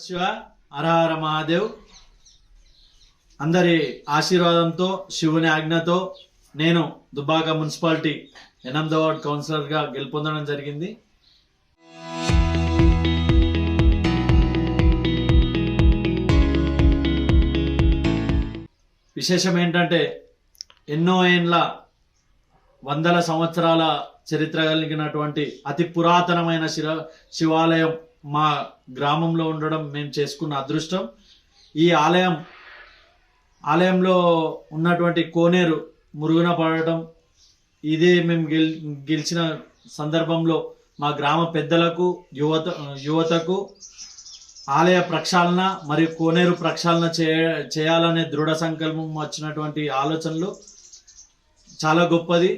శివ హర హర మహాదేవ్. అందరి ఆశీర్వాదంతో శివుని ఆజ్ఞతో నేను దుబ్బాక మున్సిపాలిటీ 8వ వార్డ్ కౌన్సిలర్గా గెలుపొందడం జరిగింది. విశేషం ఏంటంటే ఎన్నో ఏండ్ల వందల సంవత్సరాల చరిత్ర కలిగినటువంటి అతి పురాతనమైన శివాలయం మా గ్రామంలో ఉండడం మేము చేసుకున్న అదృష్టం. ఈ ఆలయంలో ఉన్నటువంటి కోనేరు మురుగున పడటం, ఇదే మేము గెలిచిన సందర్భంలో మా గ్రామ పెద్దలకు యువతకు ఆలయ ప్రక్షాళన మరియు కోనేరు ప్రక్షాళన చేయాలనే దృఢ సంకల్పం వచ్చినటువంటి ఆలోచనలు చాలా గొప్పది.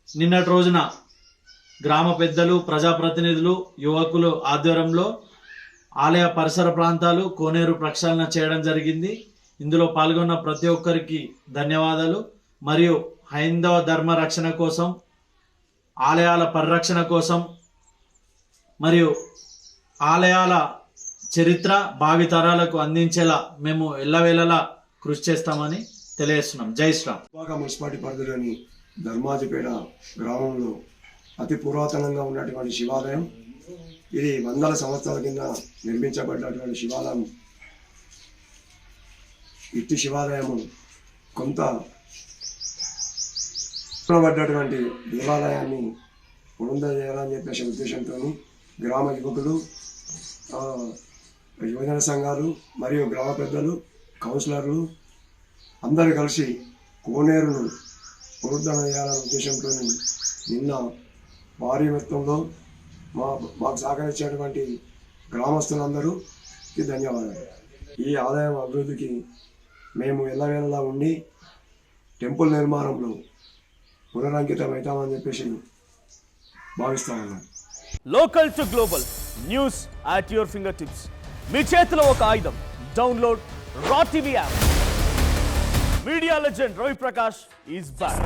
నిన్నటి రోజున గ్రామ పెద్దలు, ప్రజాప్రతినిధులు, యువకులు ఆధ్వర్యంలో ఆలయ పరిసర ప్రాంతాలు కోనేరు ప్రక్షాళన చేయడం జరిగింది. ఇందులో పాల్గొన్న ప్రతి ఒక్కరికి ధన్యవాదాలు. మరియు హైందవ ధర్మ రక్షణ కోసం, ఆలయాల పరిరక్షణ కోసం మరియు ఆలయాల చరిత్ర భావితరాలకు అందించేలా మేము ఎల్లవేళలా కృషి చేస్తామని తెలియజేస్తున్నాం. జై శ్రీరామ్. దుబ్బాక మున్సిపాలిటీ పరిధిలోని ధర్మాజిపేట గ్రామంలో అతి పురాతనంగా ఉన్నటువంటి శివాలయం. ఇది వందల సంవత్సరాల కింద నిర్మించబడినటువంటి శివాలయం. ఇట్టి శివాలయము కొంత పడ్డటువంటి దేవాలయాన్ని పునరుద్ధరించాలని చెప్పేసి ఉద్దేశంతో గ్రామ యువకులు, యువజన సంఘాలు మరియు గ్రామ పెద్దలు, కౌన్సిలర్లు అందరూ కలిసి కోనేరును పునరుద్ధరణ చేయాలనే ఉద్దేశంతో నిన్న భారీ మొత్తంలో మాకు సహకరించేటువంటి గ్రామస్తులందరూకి ధన్యవాదాలు. ఈ ఆలయం అభివృద్ధికి మేము ఎల్లవేళలా ఉండి టెంపుల్ నిర్మాణంలో పునరంకితం అవుతామని చెప్పేసి భావిస్తామన్నాం. Local to global news at your fingertips. మీ చేతిలో ఒక ఆయుధం. Download raw TV app. Media legend Ravi Prakash is back.